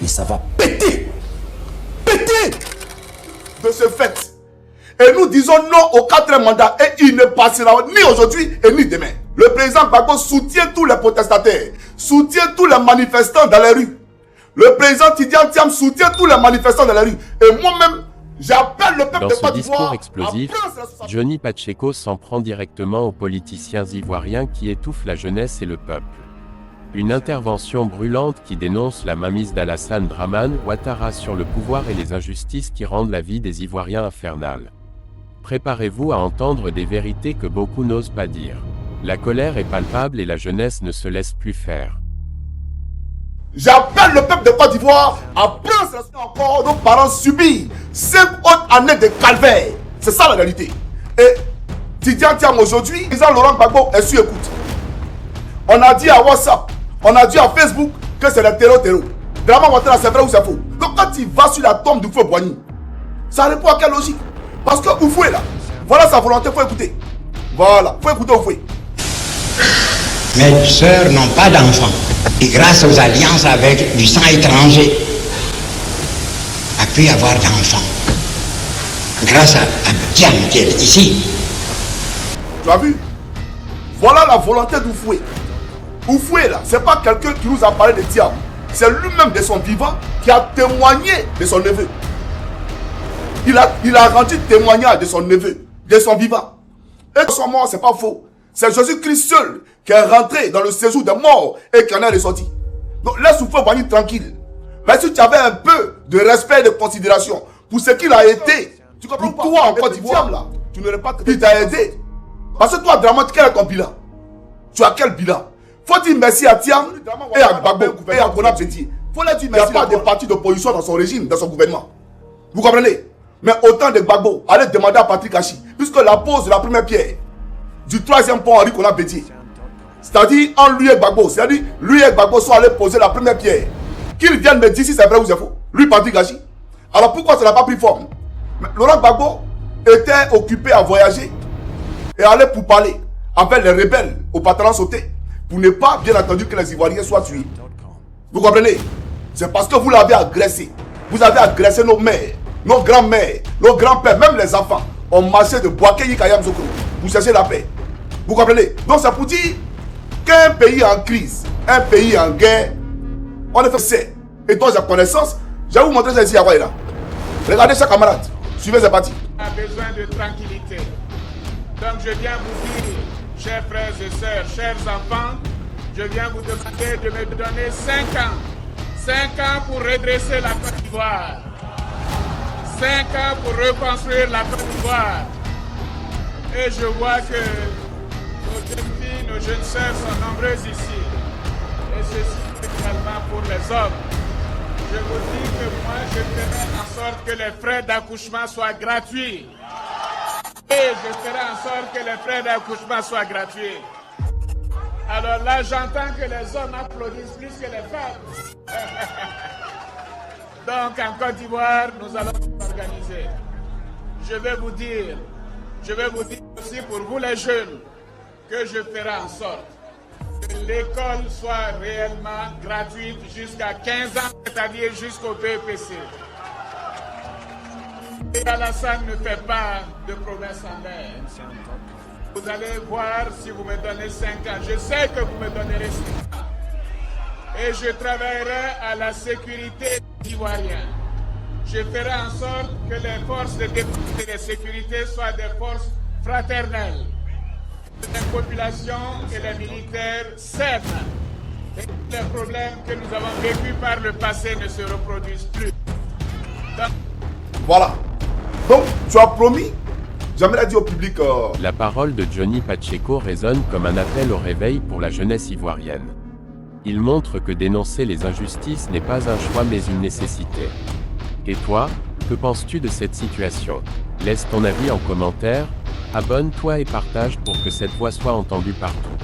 et ça va péter. Péter. De ce fait, et nous disons non au 4e mandat et il ne passera ni aujourd'hui et ni demain. Le président Gbagbo soutient tous les protestataires, soutient tous les manifestants dans les rues. Le président Tidiane Thiam soutient tous les manifestants dans les rues. Et moi-même, j'appelle le peuple Dans de ce Côte d'Ivoire. discours explosif, Johnny Pacheco s'en prend directement aux politiciens ivoiriens qui étouffent la jeunesse et le peuple. Une intervention brûlante qui dénonce la mainmise d'Alassane Dramane Ouattara sur le pouvoir et les injustices qui rendent la vie des Ivoiriens infernale. Préparez-vous à entendre des vérités que beaucoup n'osent pas dire. La colère est palpable et la jeunesse ne se laisse plus faire. J'appelle le peuple de Côte d'Ivoire à prendre encore nos parents subir 5 autres années de calvaire. C'est ça la réalité. Et Tidiane Thiam aujourd'hui, le président Laurent Gbagbo est sur écoute. On a dit à WhatsApp, on a dit à Facebook que c'est le terreau. Dramane Ouattara, c'est vrai ou c'est faux? Donc quand il va sur la tombe du feu Boigny, ça répond à quelle logique? Parce que Oufoué là, voilà sa volonté, il faut écouter. Voilà, il faut écouter Oufoué. Mes sœurs n'ont pas d'enfants. Et grâce aux alliances avec du sang étranger, a pu avoir d'enfants. Grâce à Diane qui est ici. Tu as vu? Voilà la volonté d'Oufoué. Oufoué là, c'est pas quelqu'un qui nous a parlé de Thiam. C'est lui-même de son vivant qui a témoigné de son neveu. Il a rendu témoignage de son neveu, de son vivant. Et son mort, c'est pas faux. C'est Jésus-Christ seul qui est rentré dans le séjour des morts et qui en est ressorti. Donc laisse Oufoué Boigny tranquille. Mais si tu avais un peu de respect et de considération pour ce qu'il a été, tu comprends pour toi en Côte d'Ivoire là, tu n'aurais pas il t'a aidé. Parce que toi, Dramane, quel est ton bilan? Tu as quel bilan? Faut dire merci à Thiam et à Gbagbo et à Konab Bédié. Faut leur dire merci. Il n'y a pas de parti d'opposition dans son régime, dans son gouvernement. Vous comprenez? Mais autant de Gbagbo, allez demander à Patrick Hachi, puisque la pose de la première pierre du 3e pont Henri Konab Bédié, c'est-à-dire en lui et Gbagbo, c'est-à-dire lui et Gbagbo sont allés poser la première pierre. Qu'ils viennent me dire si c'est vrai ou c'est faux. Lui, Patrick Hachi. Alors pourquoi ça n'a pas pris forme? Mais Laurent Gbagbo était occupé à voyager et aller pour parler avec les rebelles au patron sauté pour ne pas, bien entendu, que les Ivoiriens soient tués. Vous comprenez? C'est parce que vous l'avez agressé. Vous avez agressé nos mères, nos grands-mères, nos grands-pères, même les enfants ont marché de Boaké Yikayam Zokro pour chercher la paix. Vous comprenez? Donc c'est pour dire qu'un pays en crise, un pays en guerre, on est fait. Et donc j'ai connaissance, je vais vous montrer ça ici à Waïla. Regardez ça, camarade. Suivez, c'est parti. On a besoin de tranquillité. Donc je viens vous dire, chers frères et sœurs, chers enfants, je viens vous demander de me donner 5 ans. 5 ans pour redresser la Côte d'Ivoire. 5 ans pour reconstruire la Côte d'Ivoire. Et je vois que nos jeunes filles, nos jeunes sœurs sont nombreuses ici. Et ceci également pour les hommes. Je vous dis que moi, je ferai en sorte que les frais d'accouchement soient gratuits. Et je ferai en sorte que les frais d'accouchement soient gratuits. Alors là, j'entends que les hommes applaudissent plus que les femmes. Donc, en Côte d'Ivoire, nous allons nous organiser. Je vais vous dire aussi pour vous les jeunes, que je ferai en sorte que l'école soit réellement gratuite jusqu'à 15 ans, c'est-à-dire jusqu'au BEPC. Et Alassane ne fait pas de promesses en l'air. Vous allez voir si vous me donnez 5 ans. Je sais que vous me donnerez 5 ans. Et je travaillerai à la sécurité des Ivoiriens. Je ferai en sorte que les forces de défense et de sécurité soient des forces fraternelles. Les populations et les militaires s'aiment. Et les problèmes que nous avons vécus par le passé ne se reproduisent plus. Voilà. Donc, tu as promis, j'aimerais dire au public... La parole de Johnny Pacheco résonne comme un appel au réveil pour la jeunesse ivoirienne. Il montre que dénoncer les injustices n'est pas un choix mais une nécessité. Et toi, que penses-tu de cette situation? Laisse ton avis en commentaire, abonne-toi et partage pour que cette voix soit entendue partout.